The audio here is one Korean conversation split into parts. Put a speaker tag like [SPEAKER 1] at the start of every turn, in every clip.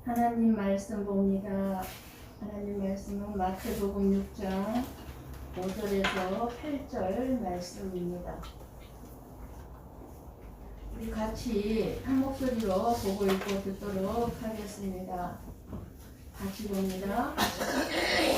[SPEAKER 1] 하나님 말씀 봅니다. 하나님 말씀은 마태복음 6장 5절에서 8절 말씀입니다. 우리 같이 한 목소리로 보고 읽고 듣도록 하겠습니다. 같이 봅니다.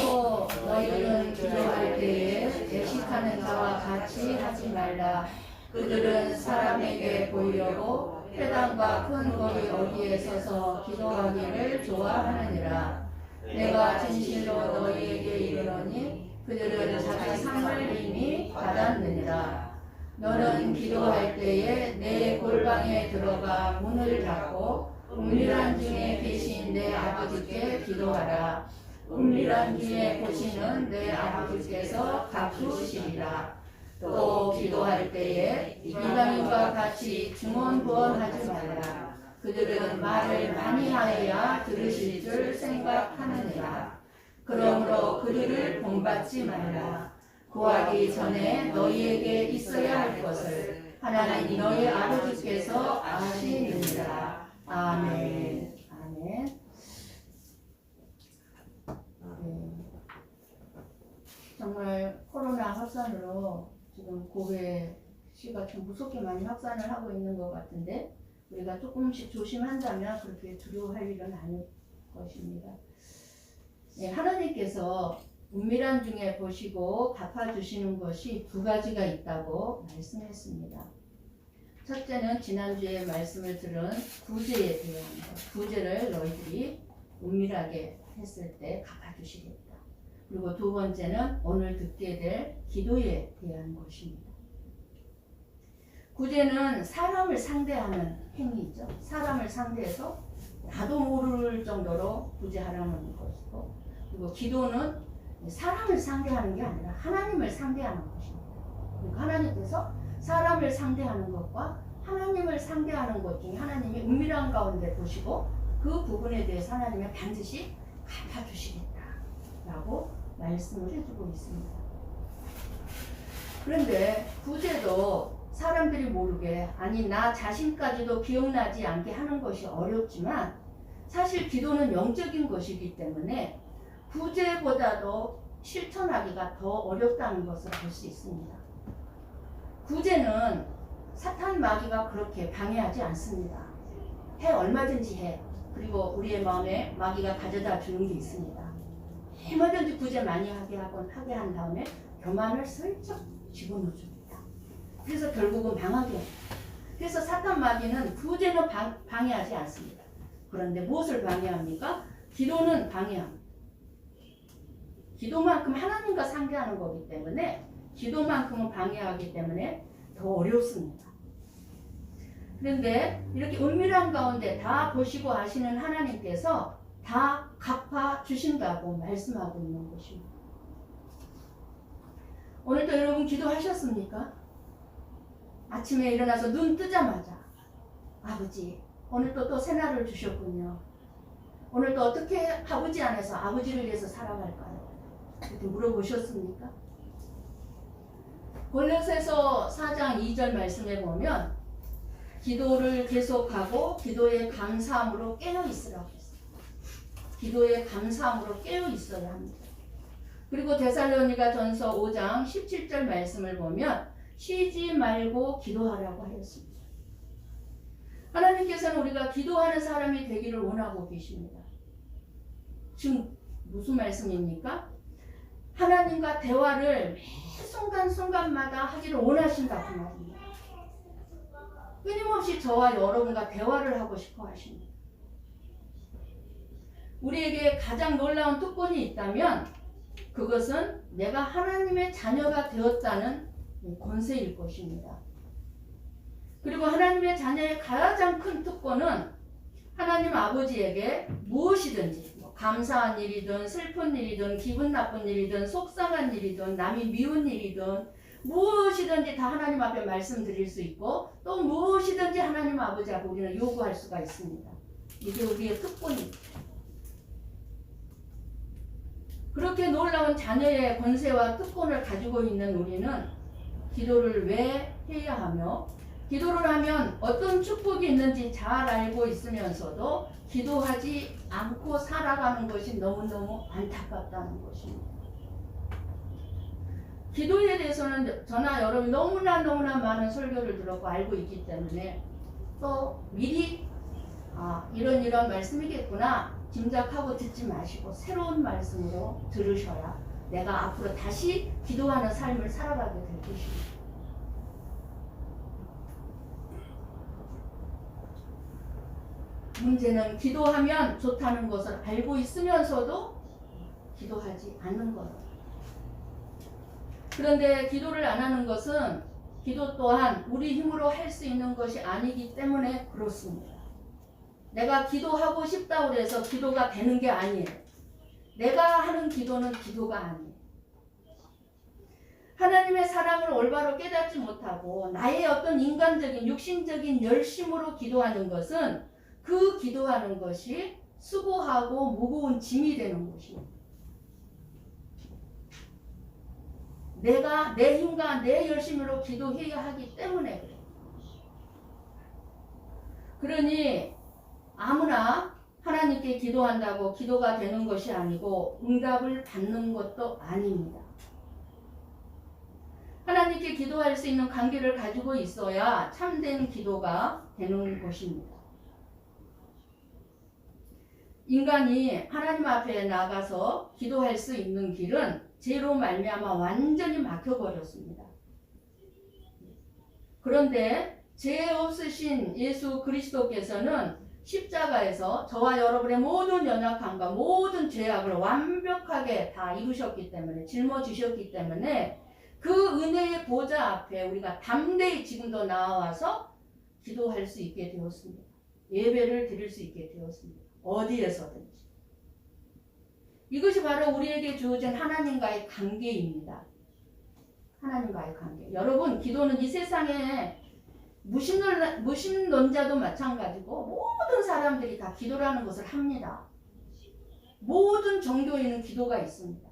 [SPEAKER 1] 또 너희는 기도할 때에 예식하는 자와 같이 하지 말라. 그들은 사람에게 보이려고 회당과 큰 거리 어디에 서서 기도하기를 좋아하느니라. 내가 진실로 너희에게 이르노니 그들은 자기 상을 이미 받았느니라. 너는 기도할 때에 내 골방에 들어가 문을 닫고 은밀한 중에 계신 내 아버지께 기도하라. 은밀한 중에 보시는 내 아버지께서 갚으시리라. 또 기도할 때에 이방인과 같이 중언부언하지 말라. 그들은 말을 많이 하여야 들으실 줄 생각하느니라. 그러므로 그들을 본받지 말라. 구하기 전에 너희에게 있어야 할 것을 하나님 너희 아버지께서 아시느니라. 아멘. 아멘. 정말 코로나 확산으로 지금 고개시가 좀 무섭게 많이 확산을 하고 있는 것 같은데 우리가 조금씩 조심한다면 그렇게 두려워할 일은 아닐 것입니다. 네, 하나님께서 은밀한 중에 보시고 갚아주시는 것이 두 가지가 있다고 말씀했습니다. 첫째는 지난주에 말씀을 들은 구제에 대한 것. 구제를 너희들이 은밀하게 했을 때 갚아주시겠다. 그리고 두 번째는 오늘 듣게 될 기도에 대한 것입니다. 구제는 사람을 상대하는 행위죠. 사람을 상대해서 나도 모를 정도로 구제하라는 것이고, 그리고 기도는 사람을 상대하는 게 아니라 하나님을 상대하는 것입니다. 그러니까 하나님께서 사람을 상대하는 것과 하나님을 상대하는 것 중에 하나님이 은밀한 가운데 보시고 그 부분에 대해서 하나님이 반드시 갚아주시겠다라고 말씀을 해주고 있습니다. 그런데 구제도 사람들이 모르게, 아니 나 자신까지도 기억나지 않게 하는 것이 어렵지만 사실 기도는 영적인 것이기 때문에 구제보다도 실천하기가 더 어렵다는 것을 볼 수 있습니다. 구제는 사탄 마귀가 그렇게 방해하지 않습니다. 해, 얼마든지 해. 그리고 우리의 마음에 마귀가 가져다 주는 게 있습니다. 얼마든지 구제 많이 하게 한 다음에 교만을 슬쩍 집어넣어줍니다. 그래서 결국은 방하게 합니다. 그래서 사탄 마귀는 구제는 방해하지 않습니다. 그런데 무엇을 방해합니까? 기도는 방해합니다. 기도만큼 하나님과 상대하는 거기 때문에 기도만큼은 방해하기 때문에 더 어렵습니다. 그런데 이렇게 은밀한 가운데 다 보시고 아시는 하나님께서 다 갚아주신다고 말씀하고 있는 것입니다. 오늘도 여러분 기도하셨습니까? 아침에 일어나서 눈 뜨자마자 아버지 오늘도 또 새날을 주셨군요. 오늘도 어떻게 아버지 안에서 아버지를 위해서 살아갈까요? 이렇게 물어보셨습니까? 골로새서 4장 2절 말씀에 보면 기도를 계속하고 기도에 감사함으로 깨어있으라고 했어요. 기도에 감사함으로 깨어있어야 합니다. 그리고 데살로니가 전서 5장 17절 말씀을 보면 쉬지 말고 기도하라고 하였습니다. 하나님께서는 우리가 기도하는 사람이 되기를 원하고 계십니다. 지금 무슨 말씀입니까? 하나님과 대화를 매 순간순간마다 하기를 원하신다고 말입니다. 끊임없이 저와 여러분과 대화를 하고 싶어 하십니다. 우리에게 가장 놀라운 특권이 있다면 그것은 내가 하나님의 자녀가 되었다는 권세일 것입니다. 그리고 하나님의 자녀의 가장 큰 특권은 하나님 아버지에게 무엇이든지 감사한 일이든 슬픈 일이든 기분 나쁜 일이든 속상한 일이든 남이 미운 일이든 무엇이든지 다 하나님 앞에 말씀드릴 수 있고 또 무엇이든지 하나님 아버지 앞에 우리는 요구할 수가 있습니다. 이게 우리의 특권입니다. 그렇게 놀라운 자녀의 권세와 특권을 가지고 있는 우리는 기도를 왜 해야 하며 기도를 하면 어떤 축복이 있는지 잘 알고 있으면서도 기도하지 않고 살아가는 것이 너무너무 안타깝다는 것입니다. 기도에 대해서는 저나 여러분 너무나 많은 설교를 들었고 알고 있기 때문에 또 미리 이런 말씀이겠구나 짐작하고 듣지 마시고 새로운 말씀으로 들으셔야 내가 앞으로 다시 기도하는 삶을 살아가게 될 것입니다. 문제는 기도하면 좋다는 것을 알고 있으면서도 기도하지 않는 것. 그런데 기도를 안 하는 것은 기도 또한 우리 힘으로 할 수 있는 것이 아니기 때문에 그렇습니다. 내가 기도하고 싶다고 해서 기도가 되는 게 아니에요. 내가 하는 기도는 기도가 아니에요. 하나님의 사랑을 올바로 깨닫지 못하고 나의 어떤 인간적인 육신적인 열심으로 기도하는 것은 그 기도하는 것이 수고하고 무거운 짐이 되는 것입니다. 내가 내 힘과 내 열심으로 기도해야 하기 때문에 그래요. 그러니 아무나 하나님께 기도한다고 기도가 되는 것이 아니고 응답을 받는 것도 아닙니다. 하나님께 기도할 수 있는 관계를 가지고 있어야 참된 기도가 되는 것입니다. 인간이 하나님 앞에 나가서 기도할 수 있는 길은 죄로 말미암아 완전히 막혀버렸습니다. 그런데 죄 없으신 예수 그리스도께서는 십자가에서 저와 여러분의 모든 연약함과 모든 죄악을 완벽하게 다 이루셨기 때문에 짊어지셨기 때문에 그 은혜의 보좌 앞에 우리가 담대히 지금도 나와서 기도할 수 있게 되었습니다. 예배를 드릴 수 있게 되었습니다. 어디에서든지. 이것이 바로 우리에게 주어진 하나님과의 관계입니다. 하나님과의 관계. 여러분, 기도는 이 세상에 무신론자도 마찬가지고 모든 사람들이 다 기도라는 것을 합니다. 모든 종교에는 기도가 있습니다.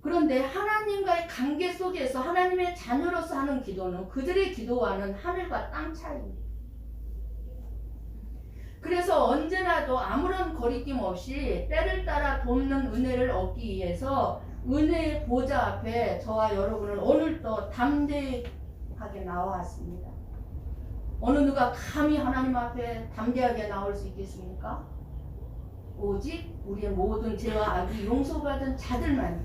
[SPEAKER 1] 그런데 하나님과의 관계 속에서 하나님의 자녀로서 하는 기도는 그들의 기도와는 하늘과 땅 차이입니다. 그래서 언제나도 아무런 거리낌 없이 때를 따라 돕는 은혜를 얻기 위해서 은혜의 보좌 앞에 저와 여러분은 오늘도 담대하게 나왔습니다. 어느 누가 감히 하나님 앞에 담대하게 나올 수 있겠습니까? 오직 우리의 모든 죄와 악이 용서받은 자들만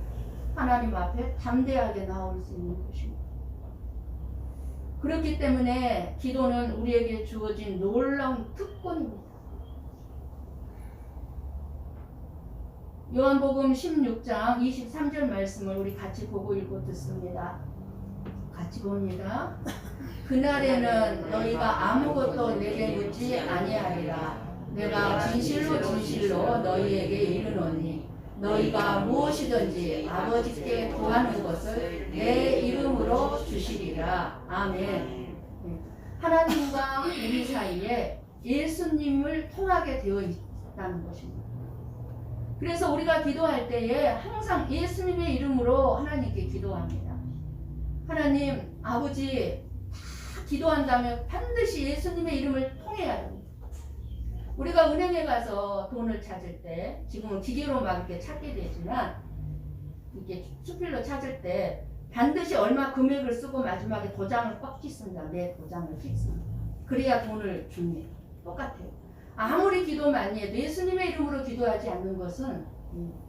[SPEAKER 1] 하나님 앞에 담대하게 나올 수 있는 것입니다. 그렇기 때문에 기도는 우리에게 주어진 놀라운 특권입니다. 요한복음 16장 23절 말씀을 우리 같이 보고 읽고 듣습니다. 같이 봅니다. 그날에는 너희가 아무것도 내게 묻지 아니하리라. 내가 진실로 너희에게 이르노니 너희가 무엇이든지 아버지께 구하는 것을 내 이름으로 주시리라. 아멘. 하나님과 우리 사이에 예수님을 통하게 되어 있다는 것입니다. 그래서 우리가 기도할 때에 항상 예수님의 이름으로 하나님께 기도합니다. 하나님, 아버지, 다 기도한다면 반드시 예수님의 이름을 통해야 됩니다. 우리가 은행에 가서 돈을 찾을 때, 지금은 기계로 막 이렇게 찾게 되지만, 이렇게 수필로 찾을 때 반드시 얼마 금액을 쓰고 마지막에 도장을 꽉 찍습니다. 내 도장을 찍습니다. 그래야 돈을 줍니다. 똑같아요. 아무리 기도 많이 해도 예수님의 이름으로 기도하지 않는 것은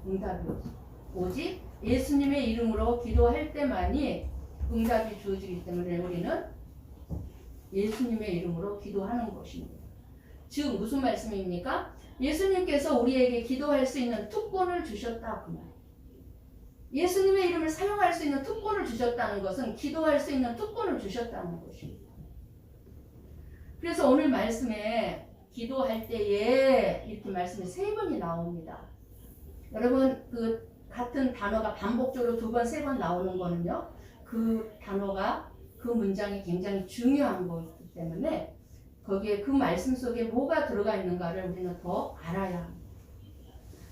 [SPEAKER 1] 응답이 없어요. 오직 예수님의 이름으로 기도할 때만이 응답이 주어지기 때문에 우리는 예수님의 이름으로 기도하는 것입니다. 즉 무슨 말씀입니까? 예수님께서 우리에게 기도할 수 있는 특권을 주셨다 그 말. 예수님의 이름을 사용할 수 있는 특권을 주셨다는 것은 기도할 수 있는 특권을 주셨다는 것입니다. 그래서 오늘 말씀에 기도할 때에 이렇게 말씀이 3번이 나옵니다. 여러분 그 같은 단어가 반복적으로 2번, 3번 나오는 거는요. 그 단어가 그 문장이 굉장히 중요한 거기 때문에 거기에 그 말씀 속에 뭐가 들어가 있는가를 우리는 더 알아야 합니다.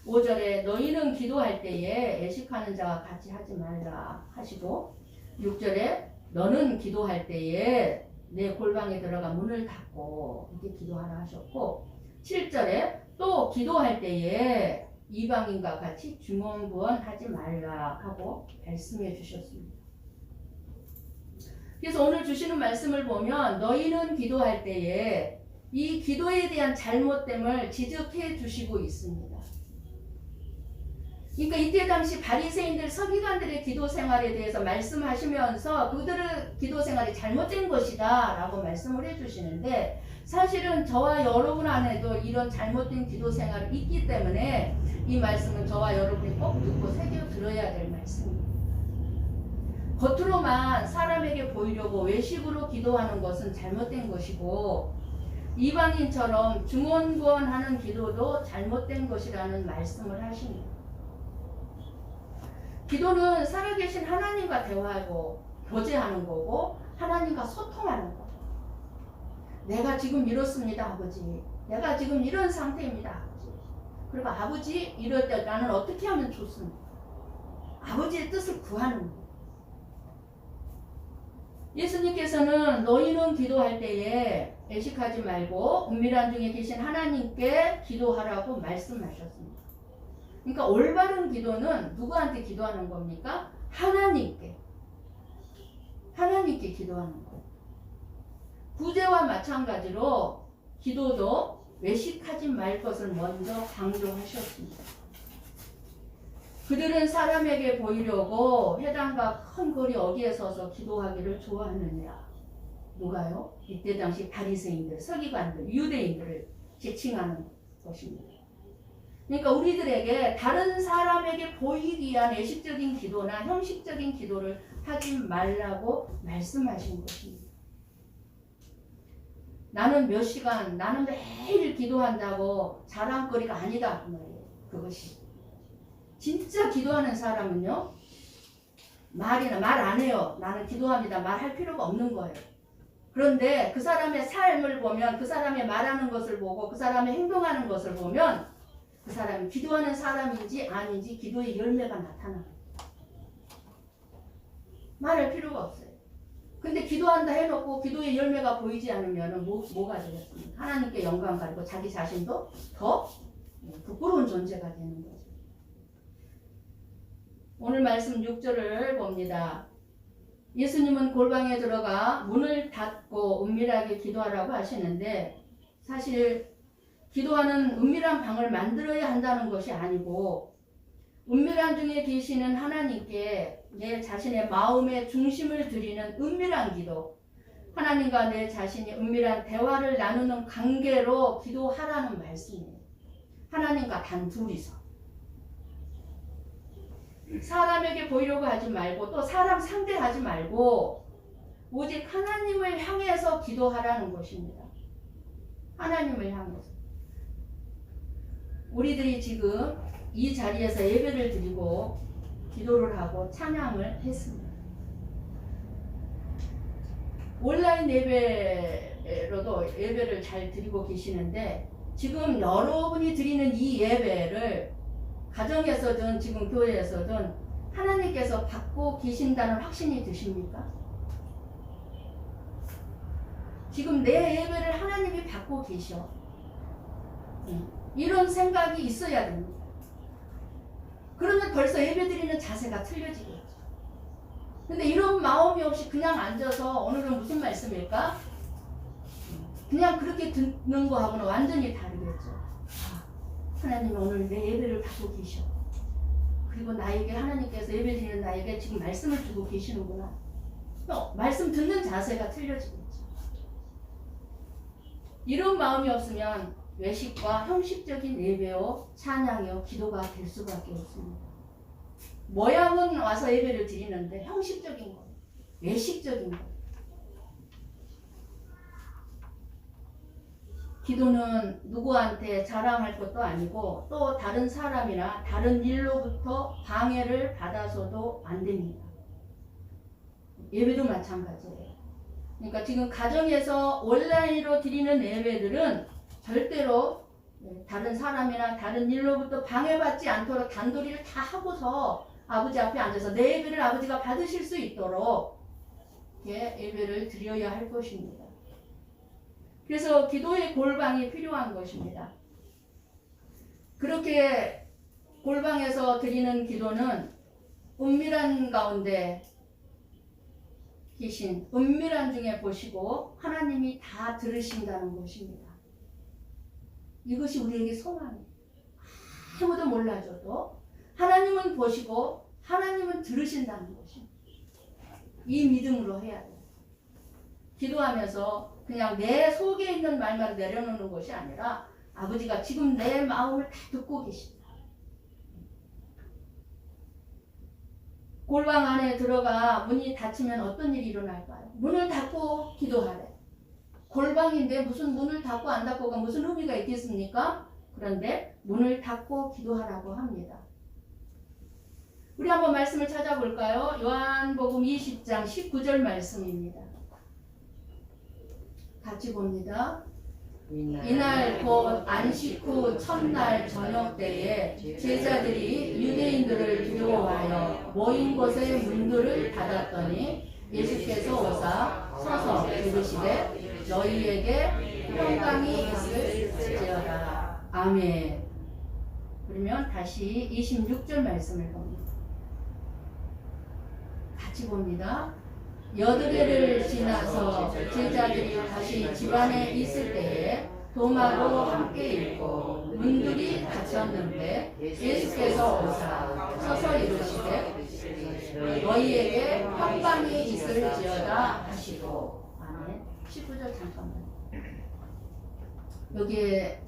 [SPEAKER 1] 5절에 너희는 기도할 때에 애식하는 자와 같이 하지 말라 하시고 6절에 너는 기도할 때에 내 골방에 들어가 문을 닫고 이렇게 기도하라 하셨고 7절에 또 기도할 때에 이방인과 같이 중언부언하지 말라 하고 말씀해 주셨습니다. 그래서 오늘 주시는 말씀을 보면 너희는 기도할 때에 이 기도에 대한 잘못됨을 지적해 주시고 있습니다. 그러니까 이때 당시 바리새인들 서기관들의 기도 생활에 대해서 말씀하시면서 그들의 기도 생활이 잘못된 것이다 라고 말씀을 해주시는데 사실은 저와 여러분 안에도 이런 잘못된 기도 생활이 있기 때문에 이 말씀은 저와 여러분이 꼭 듣고 새겨 들어야 될 말씀입니다. 겉으로만 사람에게 보이려고 외식으로 기도하는 것은 잘못된 것이고 이방인처럼 중언부언하는 기도도 잘못된 것이라는 말씀을 하십니다. 기도는 살아계신 하나님과 대화하고 교제하는 거고 하나님과 소통하는 거. 내가 지금 이렇습니다 아버지. 내가 지금 이런 상태입니다 아버지. 그리고 아버지 이럴 때 나는 어떻게 하면 좋습니까? 아버지의 뜻을 구하는 거. 예수님께서는 너희는 기도할 때에 애식하지 말고 은밀한 중에 계신 하나님께 기도하라고 말씀하셨습니다. 그러니까 올바른 기도는 누구한테 기도하는 겁니까? 하나님께 기도하는 거예요. 구제와 마찬가지로 기도도 외식하지 말 것을 먼저 강조하셨습니다. 그들은 사람에게 보이려고 회당과 큰 거리 어귀에 서서 기도하기를 좋아하느니라. 누가요? 이때 당시 바리새인들, 서기관들, 유대인들을 지칭하는 것입니다. 그러니까 우리들에게 다른 사람에게 보이기 위한 의식적인 기도나 형식적인 기도를 하지 말라고 말씀하신 것입니다. 나는 몇 시간, 나는 매일 기도한다고 자랑거리가 아니다. 그것이. 진짜 기도하는 사람은요, 말 안 해요. 나는 기도합니다. 말할 필요가 없는 거예요. 그런데 그 사람의 삶을 보면, 그 사람의 말하는 것을 보고, 그 사람의 행동하는 것을 보면, 그 사람이 기도하는 사람인지 아닌지 기도의 열매가 나타납니다. 말할 필요가 없어요. 근데 기도한다 해놓고 기도의 열매가 보이지 않으면 뭐가 되겠습니까? 하나님께 영광 가지고 자기 자신도 더 부끄러운 존재가 되는 거죠. 오늘 말씀 6절을 봅니다. 예수님은 골방에 들어가 문을 닫고 은밀하게 기도하라고 하시는데 사실 기도하는 은밀한 방을 만들어야 한다는 것이 아니고 은밀한 중에 계시는 하나님께 내 자신의 마음의 중심을 드리는 은밀한 기도, 하나님과 내 자신이 은밀한 대화를 나누는 관계로 기도하라는 말씀이에요. 하나님과 단 둘이서. 사람에게 보이려고 하지 말고 또 사람 상대하지 말고 오직 하나님을 향해서 기도하라는 것입니다. 하나님을 향해서. 우리들이 지금 이 자리에서 예배를 드리고 기도를 하고 찬양을 했습니다. 온라인 예배로도 예배를 잘 드리고 계시는데 지금 여러분이 드리는 이 예배를 가정에서든 지금 교회에서든 하나님께서 받고 계신다는 확신이 드십니까? 지금 내 예배를 하나님이 받고 계셔. 이런 생각이 있어야 됩니다. 그러면 벌써 예배드리는 자세가 틀려지겠죠. 근데 이런 마음이 없이 그냥 앉아서 오늘은 무슨 말씀일까? 그냥 그렇게 듣는 거하고는 완전히 다르겠죠. 하나님 오늘 내 예배를 받고 계셔. 그리고 나에게 하나님께서 예배드리는 나에게 지금 말씀을 주고 계시는구나. 말씀 듣는 자세가 틀려지겠죠. 이런 마음이 없으면 외식과 형식적인 예배요, 찬양이요, 기도가 될 수밖에 없습니다. 모양은 와서 예배를 드리는데 형식적인 것, 외식적인 것. 기도는 누구한테 자랑할 것도 아니고 또 다른 사람이나 다른 일로부터 방해를 받아서도 안 됩니다. 예배도 마찬가지예요. 그러니까 지금 가정에서 온라인으로 드리는 예배들은 절대로 다른 사람이나 다른 일로부터 방해받지 않도록 단도리를 다 하고서 아버지 앞에 앉아서 내 예배를 아버지가 받으실 수 있도록 이렇게 예배를 드려야 할 것입니다. 그래서 기도의 골방이 필요한 것입니다. 그렇게 골방에서 드리는 기도는 은밀한 가운데 계신 은밀한 중에 보시고 하나님이 다 들으신다는 것입니다. 이것이 우리에게 소망이에요. 아무도 몰라줘도 하나님은 보시고 하나님은 들으신다는 것입니다. 이 믿음으로 해야 돼요. 기도하면서 그냥 내 속에 있는 말만 내려놓는 것이 아니라 아버지가 지금 내 마음을 다 듣고 계신다. 골방 안에 들어가 문이 닫히면 어떤 일이 일어날까요? 문을 닫고 기도하래. 골방인데 무슨 문을 닫고 안 닫고가 무슨 의미가 있겠습니까? 그런데 문을 닫고 기도하라고 합니다. 우리 한번 말씀을 찾아볼까요? 요한복음 20장 19절 말씀입니다. 같이 봅니다. 이날 곧 안식 후 첫날 저녁 때에 제자들이 유대인들을 두려워하여 모인 곳에 문들을 닫았더니 예수께서 오사 서서 이르시되 너희에게 평강이 있을지어다. 아멘. 그러면 다시 26절 말씀을 봅니다. 같이 봅니다. 여드레를 지나서 제자들이 다시 집안에 있을 때에 도마도 함께 있고 문들이 닫혔는데 예수께서 오사 서서 이르시되 너희에게 평강이 있을지어다 하시고. 아멘. 19절 잠깐만. 여기에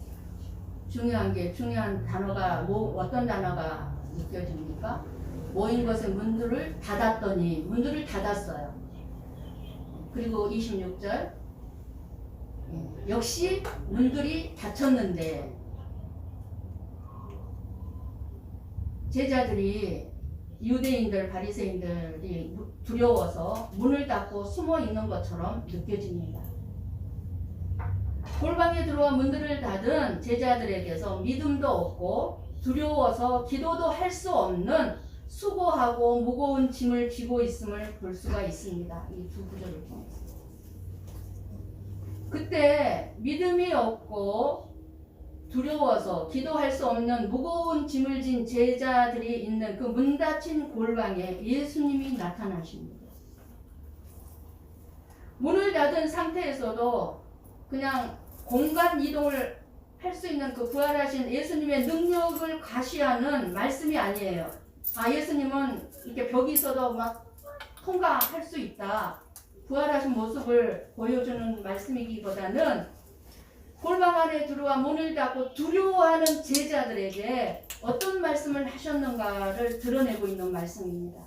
[SPEAKER 1] 중요한 단어가 어떤 단어가 느껴집니까? 모인 것에 문들을 닫았더니 문들을 닫았어요. 그리고 26절 역시 문들이 닫혔는데 제자들이 유대인들 바리새인들이 두려워서 문을 닫고 숨어 있는 것처럼 느껴집니다. 골방에 들어와 문들을 닫은 제자들에게서 믿음도 없고 두려워서 기도도 할 수 없는 수고하고 무거운 짐을 지고 있음을 볼 수가 있습니다. 이 두 구절을 통해서. 그때 믿음이 없고 두려워서 기도할 수 없는 무거운 짐을 진 제자들이 있는 그 문 닫힌 골방에 예수님이 나타나십니다. 문을 닫은 상태에서도 그냥 공간 이동을 할 수 있는 그 부활하신 예수님의 능력을 과시하는 말씀이 아니에요. 예수님은 이렇게 벽이 있어도 막 통과할 수 있다. 부활하신 모습을 보여주는 말씀이기보다는 골방 안에 들어와 문을 닫고 두려워하는 제자들에게 어떤 말씀을 하셨는가를 드러내고 있는 말씀입니다.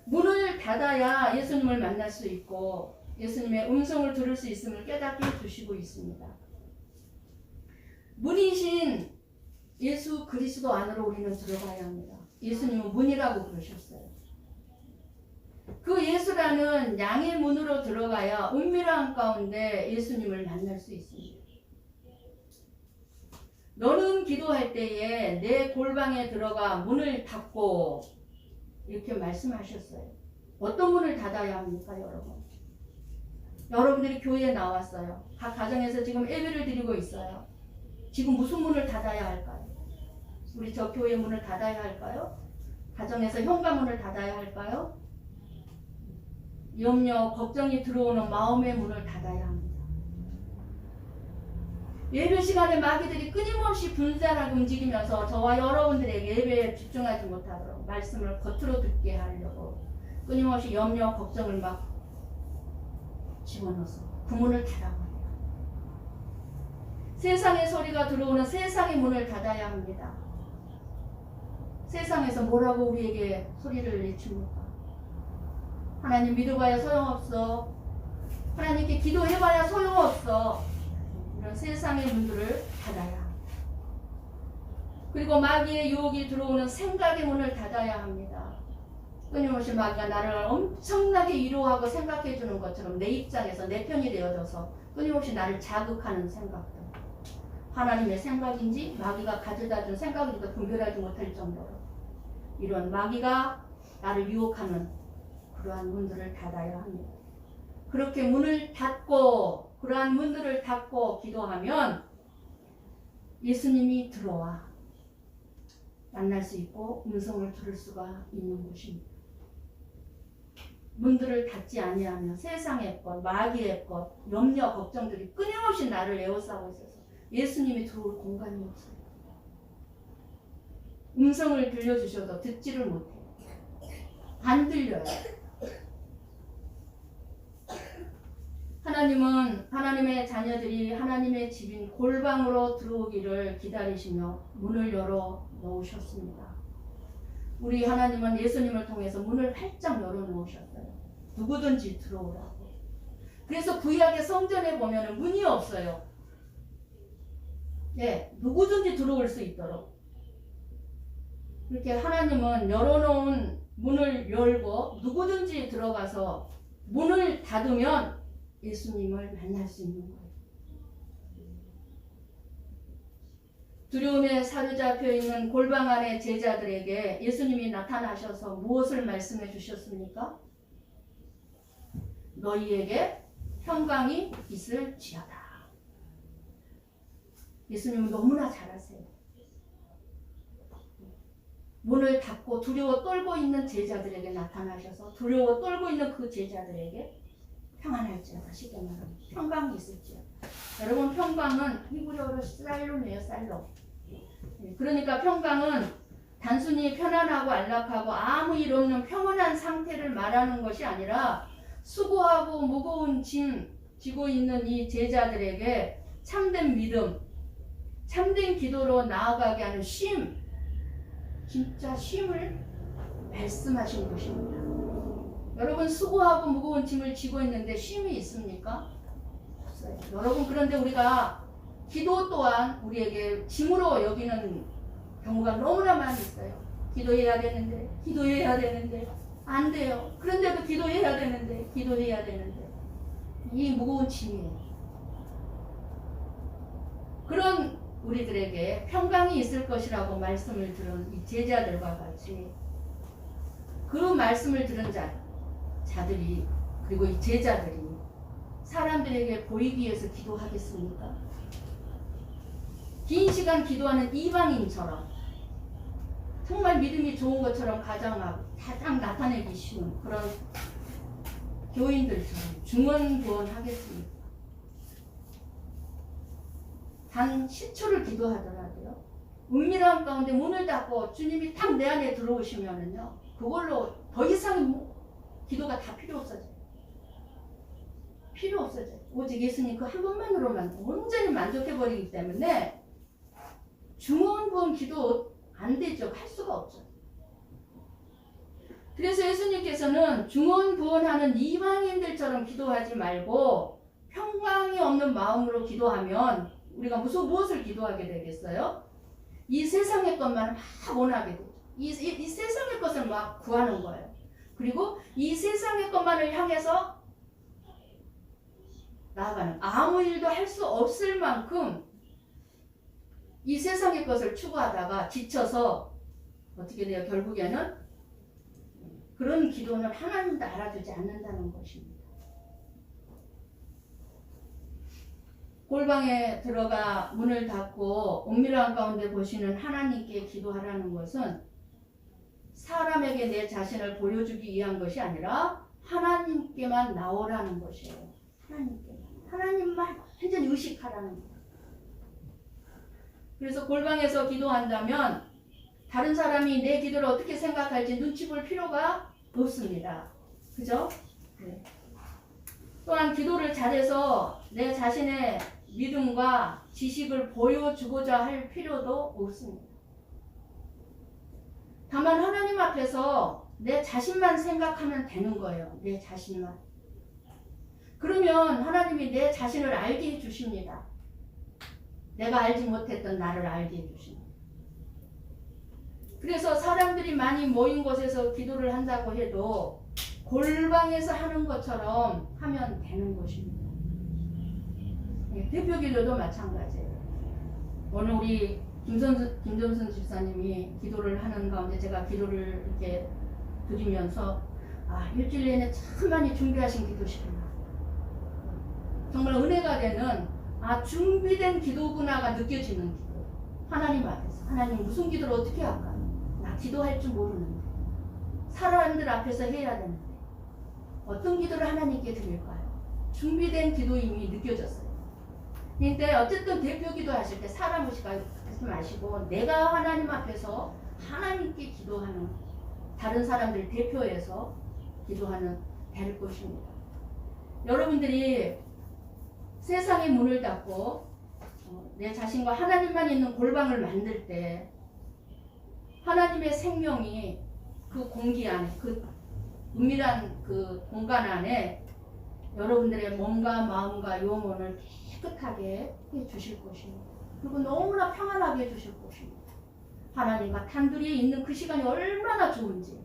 [SPEAKER 1] 문을 닫아야 예수님을 만날 수 있고 예수님의 음성을 들을 수 있음을 깨닫게 해주시고 있습니다. 문이신 예수 그리스도 안으로 우리는 들어가야 합니다. 예수님은 문이라고 그러셨어요. 그 예수라는 양의 문으로 들어가야 은밀한 가운데 예수님을 만날 수 있습니다. 너는 기도할 때에 내 골방에 들어가 문을 닫고 이렇게 말씀하셨어요. 어떤 문을 닫아야 합니까, 여러분? 여러분들이 교회에 나왔어요. 각 가정에서 지금 예배를 드리고 있어요. 지금 무슨 문을 닫아야 할까요? 우리 저 교회 문을 닫아야 할까요? 가정에서 현관문을 닫아야 할까요? 염려, 걱정이 들어오는 마음의 문을 닫아야 합니다. 예배 시간에 마귀들이 끊임없이 분산하고 움직이면서 저와 여러분들에게 예배에 집중하지 못하도록 말씀을 겉으로 듣게 하려고 끊임없이 염려, 걱정을 막 집어넣어서 그 문을 닫아버려요. 세상의 소리가 들어오는 세상의 문을 닫아야 합니다. 세상에서 뭐라고 우리에게 소리를 내칩니까? 하나님 믿어봐야 소용없어. 하나님께 기도해봐야 소용없어. 이런 세상의 문들을 닫아야 합니다. 그리고 마귀의 유혹이 들어오는 생각의 문을 닫아야 합니다. 끊임없이 마귀가 나를 엄청나게 위로하고 생각해주는 것처럼 내 입장에서 내 편이 되어져서 끊임없이 나를 자극하는 생각들. 하나님의 생각인지 마귀가 가져다준 생각인지도 분별하지 못할 정도로 이런 마귀가 나를 유혹하는 그러한 문들을 닫아야 합니다. 그렇게 문을 닫고 그러한 문들을 닫고 기도하면 예수님이 들어와 만날 수 있고 음성을 들을 수가 있는 곳입니다. 문들을 닫지 아니하면 세상의 것, 마귀의 것, 염려, 걱정들이 끊임없이 나를 에워싸고 있어서 예수님이 들어올 공간이 없어요. 음성을 들려주셔도 듣지를 못해요. 안 들려요. 하나님은 하나님의 자녀들이 하나님의 집인 골방으로 들어오기를 기다리시며 문을 열어 놓으셨습니다. 우리 하나님은 예수님을 통해서 문을 활짝 열어 놓으셨어요. 누구든지 들어오라고. 그래서 구약의 성전에 보면 문이 없어요. 네, 누구든지 들어올 수 있도록. 이렇게 하나님은 열어놓은 문을 열고 누구든지 들어가서 문을 닫으면 예수님을 만날 수 있는 거예요. 두려움에 사로잡혀 있는 골방 안의 제자들에게 예수님이 나타나셔서 무엇을 말씀해 주셨습니까? 너희에게 평강이 있을지어다. 예수님은 너무나 잘하세요. 문을 닫고 두려워 떨고 있는 제자들에게 나타나셔서 두려워 떨고 있는 그 제자들에게 평안할지어다. 쉽게 말하면 평강이 있을지어다. 여러분, 평강은 히브리어로 살롬이에요. 살롬. 그러니까 평강은 단순히 편안하고 안락하고 아무 일 없는 평온한 상태를 말하는 것이 아니라 수고하고 무거운 짐 지고 있는 이 제자들에게 참된 믿음, 참된 기도로 나아가게 하는 쉼, 진짜 쉼을 말씀하신 것입니다. 여러분, 수고하고 무거운 짐을 지고 있는데 쉼이 있습니까? 없어요. 여러분, 그런데 우리가 기도 또한 우리에게 짐으로 여기는 경우가 너무나 많이 있어요. 기도해야 되는데 안 돼요. 그런데도 기도해야 되는데 이 무거운 짐이에요. 그런 우리들에게 평강이 있을 것이라고 말씀을 들은 이 제자들과 같이 그 말씀을 들은 자들이 그리고 이 제자들이 사람들에게 보이기 위해서 기도하겠습니까? 긴 시간 기도하는 이방인처럼 정말 믿음이 좋은 것처럼 가장 나타내기 쉬운 그런 교인들처럼 중언부언하겠습니까? 단 10초를 기도하더라도요. 은밀한 가운데 문을 닫고 주님이 탁 내 안에 들어오시면은요. 그걸로 더 이상 기도가 다 필요 없어져요. 오직 예수님 그 한 번만으로만 온전히 만족해버리기 때문에 중언부언 기도 안 되죠. 할 수가 없죠. 그래서 예수님께서는 중언부언하는 이방인들처럼 기도하지 말고 평강이 없는 마음으로 기도하면 우리가 무엇을 기도하게 되겠어요? 이 세상의 것만 막 원하게 되죠. 이 세상의 것을 막 구하는 거예요. 그리고 이 세상의 것만을 향해서 나아가는, 아무 일도 할 수 없을 만큼 이 세상의 것을 추구하다가 지쳐서 어떻게 돼요? 결국에는 그런 기도는 하나님도 알아주지 않는다는 것입니다. 골방에 들어가 문을 닫고 은밀한 가운데 보시는 하나님께 기도하라는 것은 사람에게 내 자신을 보여주기 위한 것이 아니라 하나님께만 나오라는 것이에요. 하나님만 완전히 의식하라는 거예요. 그래서 골방에서 기도한다면 다른 사람이 내 기도를 어떻게 생각할지 눈치 볼 필요가 없습니다. 그죠? 네. 또한 기도를 잘해서 내 자신의 믿음과 지식을 보여주고자 할 필요도 없습니다. 다만 하나님 앞에서 내 자신만 생각하면 되는 거예요. 내 자신만. 그러면 하나님이 내 자신을 알게 해주십니다. 내가 알지 못했던 나를 알게 해주십니다. 그래서 사람들이 많이 모인 곳에서 기도를 한다고 해도 골방에서 하는 것처럼 하면 되는 것입니다. 대표 기도도 마찬가지예요. 오늘 우리 김전순 집사님이 기도를 하는 가운데 제가 기도를 이렇게 드리면서 일주일 내내 참 많이 준비하신 기도시구나. 정말 은혜가 되는 준비된 기도구나가 느껴지는 기도. 하나님 앞에서 하나님 무슨 기도를 어떻게 할까? 나 기도할 줄 모르는데 사람들 앞에서 해야 되는데 어떤 기도를 하나님께 드릴까요? 준비된 기도임이 느껴졌어요. 근데 어쨌든 대표 기도하실 때 사람 오시지 마시고 내가 하나님 앞에서 하나님께 기도하는 다른 사람들 대표해서 기도하는 될 것입니다. 여러분들이 세상의 문을 닫고 내 자신과 하나님만 있는 골방을 만들 때 하나님의 생명이 그 공기 안에 그 은밀한 그 공간 안에 여러분들의 몸과 마음과 영혼을 깨끗하게 해주실 것입니다. 그리고 너무나 평안하게 해주실 것입니다. 하나님과 단둘이 있는 그 시간이 얼마나 좋은지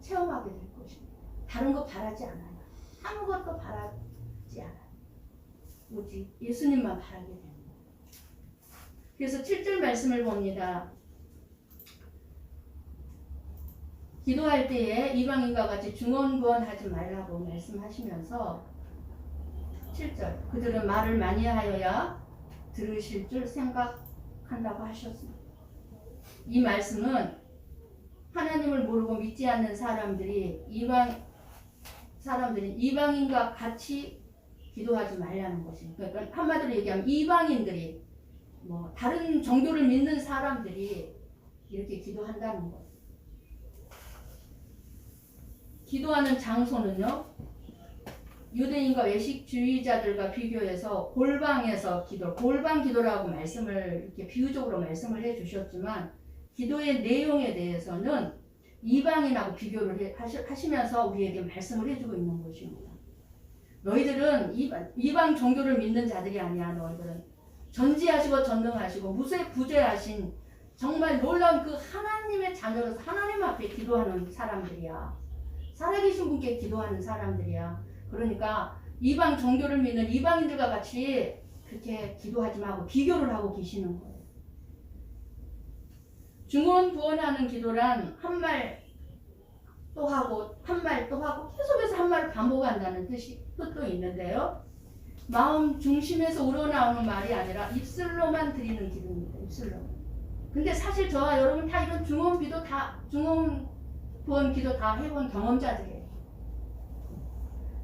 [SPEAKER 1] 체험하게 될 것입니다. 다른 거 바라지 않아요. 아무것도 바라지 않아요. 오직 예수님만 바라게 됩니다. 그래서 7절 말씀을 봅니다. 기도할 때에 이방인과 같이 중언부언하지 말라고 말씀하시면서 7절 그들은 말을 많이 하여야 들으실 줄 생각한다고 하셨습니다. 이 말씀은 하나님을 모르고 믿지 않는 사람들이 이방인과 같이 기도하지 말라는 것입니다. 그러니까 한마디로 얘기하면 이방인들이 다른 종교를 믿는 사람들이 이렇게 기도한다는 거예요. 기도하는 장소는요, 유대인과 외식주의자들과 비교해서 골방에서 골방 기도라고 말씀을 이렇게 비유적으로 말씀을 해주셨지만 기도의 내용에 대해서는 이방인하고 비교를 하시면서 우리에게 말씀을 해주고 있는 것입니다. 너희들은 이방 종교를 믿는 자들이 아니야. 너희들은 전지하시고 전능하시고 무소부재하신 정말 놀라운 그 하나님의 자녀로서 하나님 앞에 기도하는 사람들이야. 살아계신 분께 기도하는 사람들이야. 그러니까 이방 종교를 믿는 이방인들과 같이 그렇게 기도하지 말고 비교를 하고 계시는 거예요. 중언부언하는 기도란 한 말 또 하고 한 말 또 하고 계속해서 한 말을 반복한다는 뜻도 있는데요. 마음 중심에서 우러나오는 말이 아니라 입술로만 드리는 기도입니다. 입술로. 근데 사실 저와 여러분 다 이런 중언부언 기도 다 해본 경험자들이에요.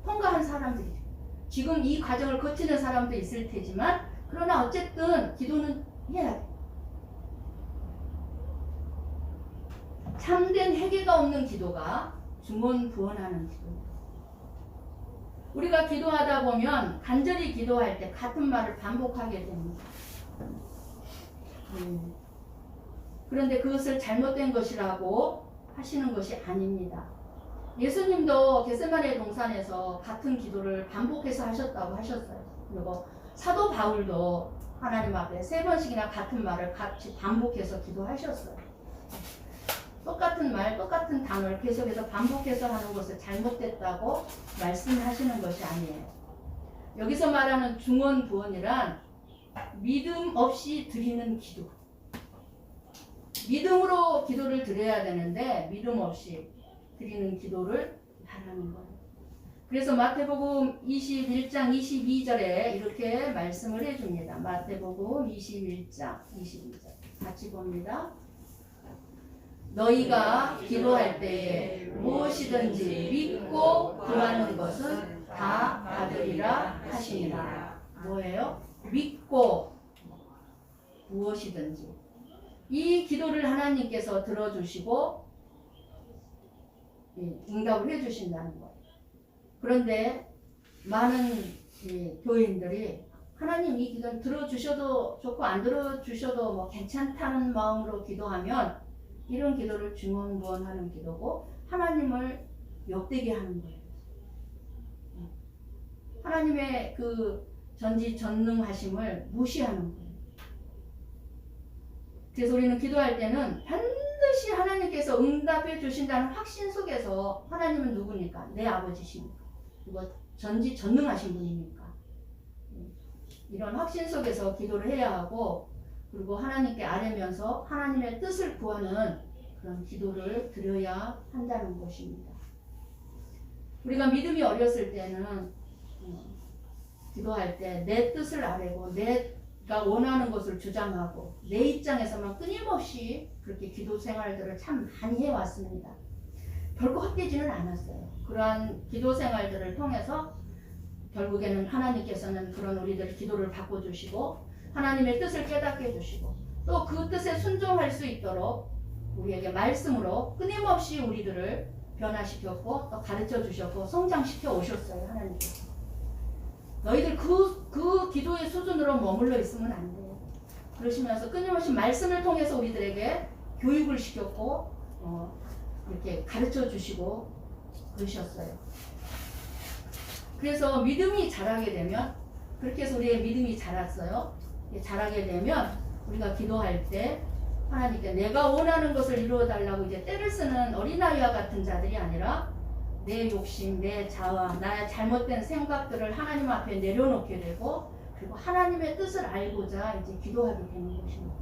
[SPEAKER 1] 통과한 사람들이죠. 지금 이 과정을 거치는 사람도 있을 테지만 그러나 어쨌든 기도는 해야 돼. 참된 회개가 없는 기도가 중언부언하는 기도입니다. 우리가 기도하다 보면 간절히 기도할 때 같은 말을 반복하게 됩니다. 그런데 그것을 잘못된 것이라고 하시는 것이 아닙니다. 예수님도 겟세마네 동산에서 같은 기도를 반복해서 하셨다고 하셨어요. 그리고 사도 바울도 하나님 앞에 3번씩이나 같은 말을 같이 반복해서 기도하셨어요. 똑같은 말, 똑같은 단어를 계속해서 반복해서 하는 것을 잘못됐다고 말씀하시는 것이 아니에요. 여기서 말하는 중언부언이란 믿음 없이 드리는 기도. 믿음으로 기도를 드려야 되는데 믿음 없이 드리는 기도를 말하는 거예요. 그래서 마태복음 21장 22절에 이렇게 말씀을 해줍니다. 마태복음 21장 22절 같이 봅니다. 너희가 기도할 때에 무엇이든지 믿고 구하는 것은 다 받으리라 하시니라. 뭐예요? 믿고 무엇이든지. 이 기도를 하나님께서 들어주시고 응답을 해주신다는 거예요. 그런데 많은 교인들이 하나님 이 기도를 들어주셔도 좋고 안 들어주셔도 괜찮다는 마음으로 기도하면 이런 기도를 중언부언하는 기도고 하나님을 욕되게 하는 거예요. 하나님의 그 전지전능하심을 무시하는 거예요. 그래서 우리는 기도할 때는 반드시 하나님께서 응답해 주신다는 확신 속에서 하나님은 누구니까? 내 아버지십니까? 그리고 전지전능하신 분이니까. 이런 확신 속에서 기도를 해야 하고 그리고 하나님께 아뢰면서 하나님의 뜻을 구하는 그런 기도를 드려야 한다는 것입니다. 우리가 믿음이 어렸을 때는 기도할 때 내 뜻을 아뢰고 내가 원하는 것을 주장하고 내 입장에서만 끊임없이 그렇게 기도 생활들을 참 많이 해왔습니다. 결코 헛되지는 않았어요. 그러한 기도 생활들을 통해서 결국에는 하나님께서는 그런 우리들 기도를 바꿔주시고 하나님의 뜻을 깨닫게 해주시고 또 그 뜻에 순종할 수 있도록 우리에게 말씀으로 끊임없이 우리들을 변화시켰고 또 가르쳐 주셨고 성장시켜 오셨어요. 하나님께서. 너희들 그 기도의 수준으로 머물러 있으면 안 돼요. 그러시면서 끊임없이 말씀을 통해서 우리들에게 교육을 시켰고 이렇게 가르쳐 주시고 그러셨어요. 그래서 믿음이 자라게 되면 그렇게 해서 우리의 믿음이 자랐어요. 자라게 되면 우리가 기도할 때 하나님께 내가 원하는 것을 이루어 달라고 이제 때를 쓰는 어린아이와 같은 자들이 아니라 내 욕심, 내 자아, 나의 잘못된 생각들을 하나님 앞에 내려놓게 되고 그리고 하나님의 뜻을 알고자 이제 기도하게 되는 것입니다.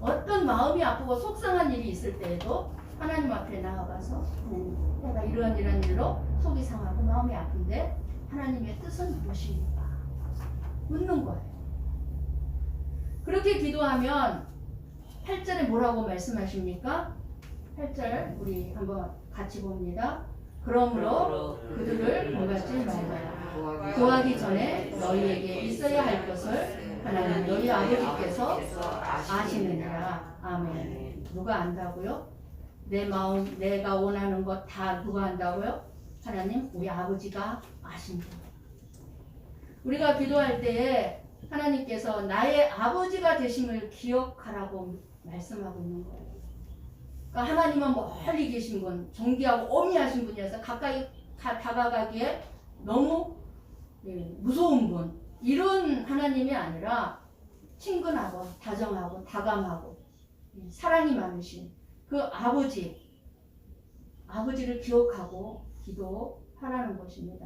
[SPEAKER 1] 어떤 마음이 아프고 속상한 일이 있을 때에도 하나님 앞에 나아가서 내가 이런 일로 속이 상하고 마음이 아픈데 하나님의 뜻은 무엇입니까? 묻는 거예요. 그렇게 기도하면 8절에 뭐라고 말씀하십니까? 8절 우리 한번 같이 봅니다. 그러므로 그들을 본받지 말라. 구하기 전에 너희에게 있어야 할 것을 하나님 너희 아버지께서 아시느니라. 아멘. 누가 안다고요? 내 마음 내가 원하는 것 다 누가 안다고요? 하나님 우리 아버지가 아십니다. 우리가 기도할 때에 하나님께서 나의 아버지가 되심을 기억하라고 말씀하고 있는 거예요. 그러니까 하나님은 멀리 계신 분, 존귀하고 엄미하신 분이어서 가까이 다가가기에 너무 무서운 분, 이런 하나님이 아니라 친근하고 다정하고 다감하고 사랑이 많으신 그 아버지를 기억하고 기도하라는 것입니다.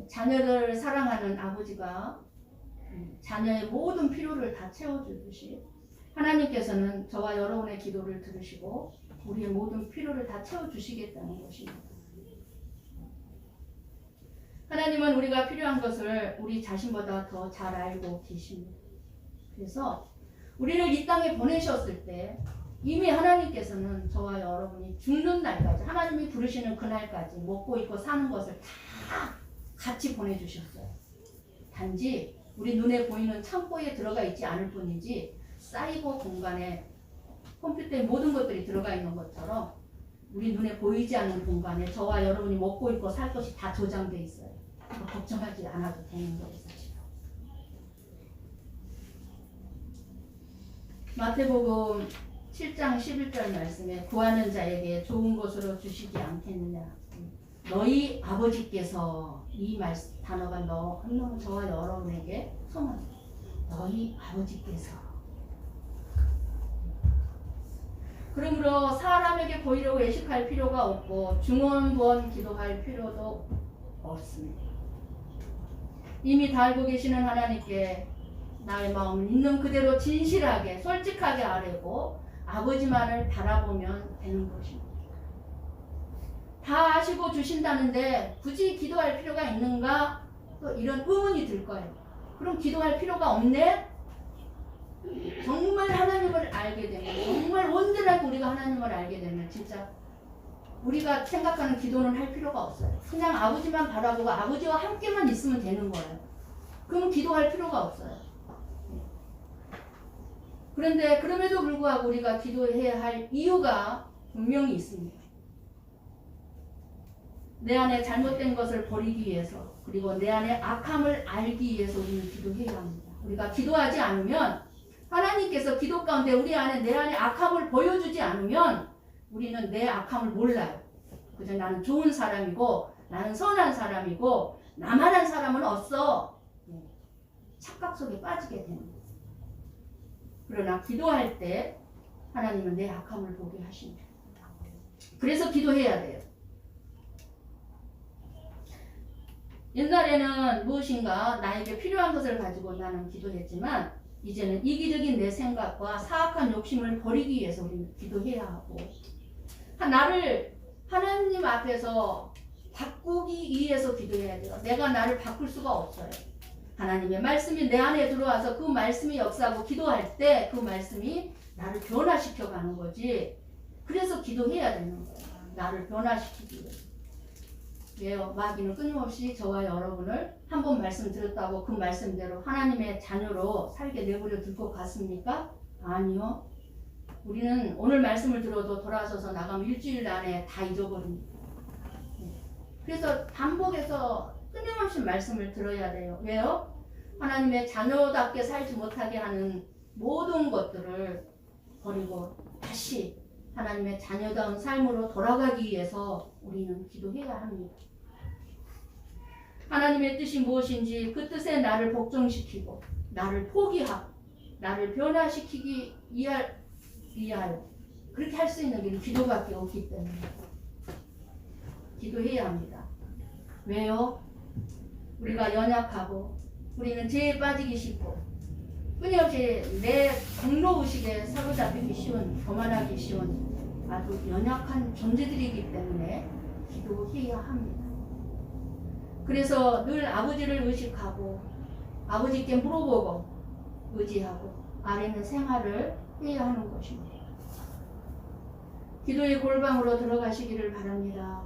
[SPEAKER 1] 자녀를 사랑하는 아버지가 자녀의 모든 필요를 다 채워주듯이 하나님께서는 저와 여러분의 기도를 들으시고 우리의 모든 필요를 다 채워주시겠다는 것입니다. 하나님은 우리가 필요한 것을 우리 자신보다 더 잘 알고 계십니다. 그래서 우리를 이 땅에 보내셨을 때 이미 하나님께서는 저와 여러분이 죽는 날까지 하나님이 부르시는 그날까지 먹고 입고 사는 것을 다 같이 보내주셨어요. 단지 우리 눈에 보이는 창고에 들어가 있지 않을 뿐이지 사이버 공간에 컴퓨터에 모든 것들이 들어가 있는 것처럼 우리 눈에 보이지 않는 공간에 저와 여러분이 먹고 입고 살 것이 다 저장돼 있어요. 걱정하지 않아도 되는 거예요. 사실. 마태복음 7장 11절 말씀에 구하는 자에게 좋은 것으로 주시지 않겠느냐. 너희 아버지께서 이 단어가 너무 저와 여러분에게 소망합니다. 너희 아버지께서. 그러므로 사람에게 보이려고 외식할 필요가 없고 중언부언 기도할 필요도 없습니다. 이미 다 알고 계시는 하나님께 나의 마음은 있는 그대로 진실하게 솔직하게 아뢰고 아버지만을 바라보면 되는 것입니다. 다 아시고 주신다는데 굳이 기도할 필요가 있는가? 또 이런 의문이 들 거예요. 그럼 기도할 필요가 없네? 정말 하나님을 알게 되면 정말 온전하게 우리가 하나님을 알게 되면 진짜 우리가 생각하는 기도는 할 필요가 없어요. 그냥 아버지만 바라보고 아버지와 함께만 있으면 되는 거예요. 그러면 기도할 필요가 없어요. 그런데 그럼에도 불구하고 우리가 기도해야 할 이유가 분명히 있습니다. 내 안에 잘못된 것을 버리기 위해서 그리고 내 안에 악함을 알기 위해서 우리는 기도해야 합니다. 우리가 기도하지 않으면 하나님께서 기도 가운데 우리 안에 내 안에 악함을 보여주지 않으면 우리는 내 악함을 몰라요. 그저 나는 좋은 사람이고 나는 선한 사람이고 나만한 사람은 없어. 착각 속에 빠지게 되는 거예요. 그러나 기도할 때 하나님은 내 악함을 보게 하십니다. 그래서 기도해야 돼요. 옛날에는 무엇인가 나에게 필요한 것을 가지고 나는 기도했지만 이제는 이기적인 내 생각과 사악한 욕심을 버리기 위해서 우리는 기도해야 하고 나를 하나님 앞에서 바꾸기 위해서 기도해야 돼요. 내가 나를 바꿀 수가 없어요. 하나님의 말씀이 내 안에 들어와서 그 말씀이 역사하고 기도할 때 그 말씀이 나를 변화시켜 가는 거지. 그래서 기도해야 되는 거예요. 나를 변화시키기 위해서. 왜요? 마귀는 끊임없이 저와 여러분을 한 번 말씀 들었다고 그 말씀대로 하나님의 자녀로 살게 내버려 둘 것 같습니까? 아니요. 우리는 오늘 말씀을 들어도 돌아서서 나가면 일주일 안에 다 잊어버립니다. 그래서 반복해서 끊임없이 말씀을 들어야 돼요. 왜요? 하나님의 자녀답게 살지 못하게 하는 모든 것들을 버리고 다시 하나님의 자녀다운 삶으로 돌아가기 위해서 우리는 기도해야 합니다. 하나님의 뜻이 무엇인지 그 뜻에 나를 복종시키고 나를 포기하고 나를 변화시키기 위하여 그렇게 할 수 있는 길은 기도밖에 없기 때문에 기도해야 합니다. 왜요? 우리가 연약하고 우리는 죄에 빠지기 쉽고 끊임없이 내 공로의식에 사로잡히기 쉬운, 교만하기 쉬운 아주 연약한 존재들이기 때문에 기도해야 합니다. 그래서 늘 아버지를 의식하고 아버지께 물어보고 의지하고 아뢰는 생활을 해야 하는 것입니다. 기도의 골방으로 들어가시기를 바랍니다.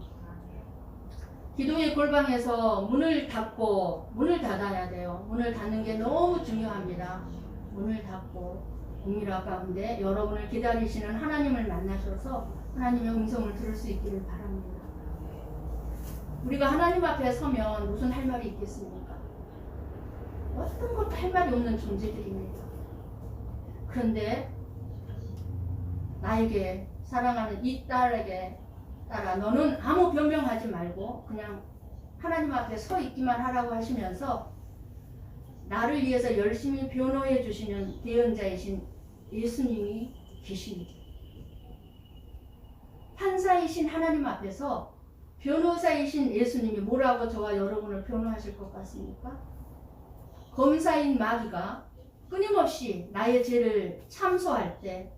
[SPEAKER 1] 기도의 골방에서 문을 닫고 문을 닫아야 돼요. 문을 닫는 게 너무 중요합니다. 문을 닫고 은밀한 가운데 여러분을 기다리시는 하나님을 만나셔서 하나님의 음성을 들을 수 있기를 바랍니다. 우리가 하나님 앞에 서면 무슨 할 말이 있겠습니까? 어떤 것도 할 말이 없는 존재들입니다. 그런데 나에게 사랑하는 이 딸에게 따라 너는 아무 변명하지 말고 그냥 하나님 앞에 서 있기만 하라고 하시면서 나를 위해서 열심히 변호해 주시는 대언자이신 예수님이 계십니다. 판사이신 하나님 앞에서 변호사이신 예수님이 뭐라고 저와 여러분을 변호하실 것 같습니까? 검사인 마귀가 끊임없이 나의 죄를 참소할 때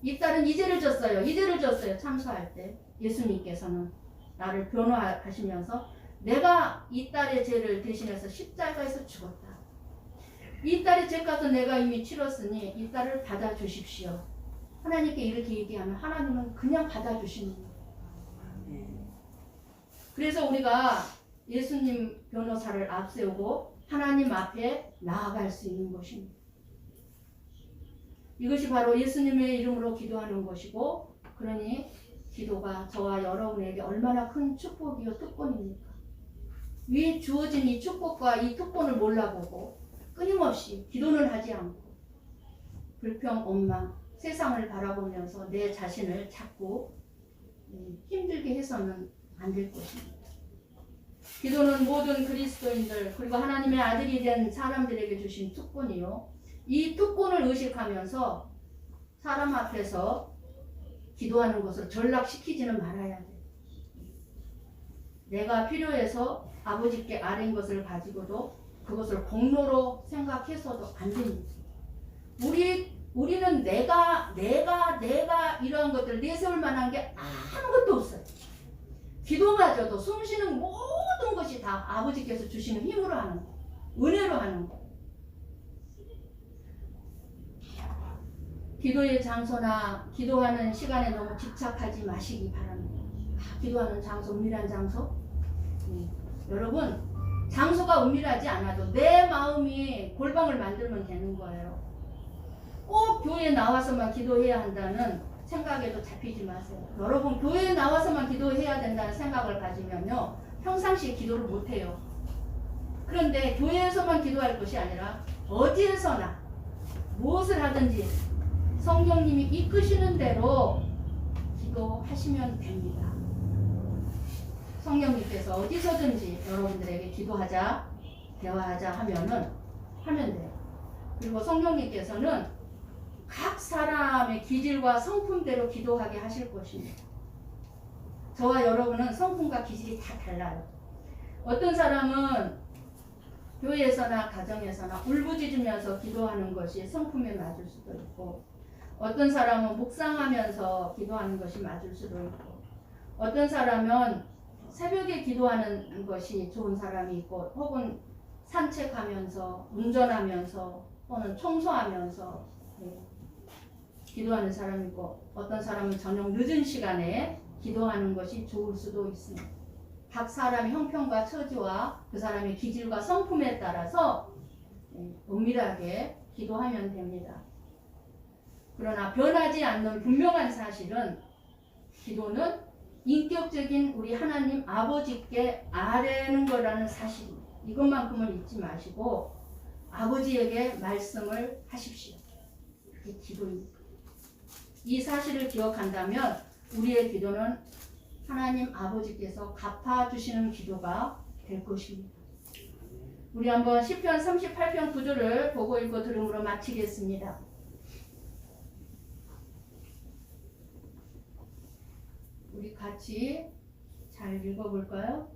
[SPEAKER 1] 이 딸은 이 죄를 졌어요. 이 죄를 졌어요. 참소할 때 예수님께서는 나를 변호하시면서 내가 이 딸의 죄를 대신해서 십자가에서 죽었다. 이 딸의 죄값은 내가 이미 치렀으니 이 딸을 받아주십시오. 하나님께 이렇게 얘기하면 하나님은 그냥 받아주시는 거예요. 그래서 우리가 예수님 변호사를 앞세우고 하나님 앞에 나아갈 수 있는 것입니다. 이것이 바로 예수님의 이름으로 기도하는 것이고 그러니 기도가 저와 여러분에게 얼마나 큰 축복이요 특권입니까? 위에 주어진 이 축복과 이 특권을 몰라보고 끊임없이 기도는 하지 않고 불평, 원망, 세상을 바라보면서 내 자신을 자꾸 힘들게 해서는 안 될 것입니다. 기도는 모든 그리스도인들 그리고 하나님의 아들이 된 사람들에게 주신 특권이요. 이 특권을 의식하면서 사람 앞에서 기도하는 것을 전락시키지는 말아야 돼. 내가 필요해서 아버지께 아뢰인 것을 가지고도 그것을 공로로 생각해서도 안 됩니다. 우리는 내가 이러한 것들 내세울 만한 게 아무것도 없어요. 기도마저도 숨쉬는 모든 것이 다 아버지께서 주시는 힘으로 하는 거, 은혜로 하는 거. 기도의 장소나 기도하는 시간에 너무 집착하지 마시기 바랍니다. 기도하는 장소, 은밀한 장소? 여러분, 장소가 은밀하지 않아도 내 마음이 골방을 만들면 되는 거예요. 꼭 교회에 나와서만 기도해야 한다는 생각에도 잡히지 마세요. 여러분, 교회에 나와서만 기도해야 된다는 생각을 가지면요, 평상시에 기도를 못해요. 그런데 교회에서만 기도할 것이 아니라 어디에서나 무엇을 하든지 성령님이 이끄시는 대로 기도하시면 됩니다. 성령님께서 어디서든지 여러분들에게 기도하자, 대화하자 하면 돼요. 그리고 성령님께서는 각 사람의 기질과 성품대로 기도하게 하실 것입니다. 저와 여러분은 성품과 기질이 다 달라요. 어떤 사람은 교회에서나 가정에서나 울부짖으면서 기도하는 것이 성품에 맞을 수도 있고, 어떤 사람은 묵상하면서 기도하는 것이 맞을 수도 있고, 어떤 사람은 새벽에 기도하는 것이 좋은 사람이 있고 혹은 산책하면서 운전하면서 또는 청소하면서 기도하는 사람이 있고 어떤 사람은 저녁 늦은 시간에 기도하는 것이 좋을 수도 있습니다. 각 사람의 형편과 처지와 그 사람의 기질과 성품에 따라서 은밀하게 기도하면 됩니다. 그러나 변하지 않는 분명한 사실은 기도는 인격적인 우리 하나님 아버지께 아뢰는 거라는 사실입니다. 이것만큼은 잊지 마시고 아버지에게 말씀을 하십시오. 그게 기도입니다. 이 사실을 기억한다면 우리의 기도는 하나님 아버지께서 갚아주시는 기도가 될 것입니다. 우리 한번 시편 38편 9절을 보고 읽고 들음으로 마치겠습니다. 우리 같이 잘 읽어볼까요?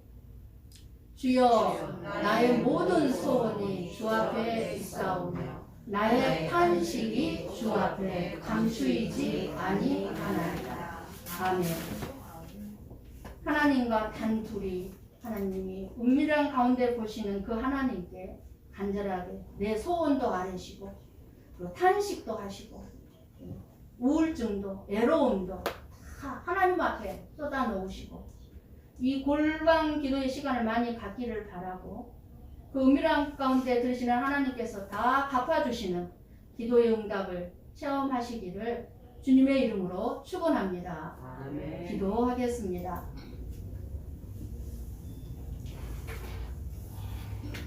[SPEAKER 1] 주여 나의 모든 소원이 주 앞에 있사오며 나의 탄식이 주 앞에 감추이지 아니하나이다. 아멘. 하나님과 단둘이 하나님이 은밀한 가운데 보시는 그 하나님께 간절하게 내 소원도 아뢰시고 그리고 탄식도 하시고 우울증도 애로움도 다 하나님 앞에 쏟아 놓으시고 이 골방 기도의 시간을 많이 갖기를 바라고 그 은밀한 가운데 들으시는 하나님께서 다 갚아주시는 기도의 응답을 체험하시기를 주님의 이름으로 축원합니다.
[SPEAKER 2] 아멘.
[SPEAKER 1] 기도하겠습니다.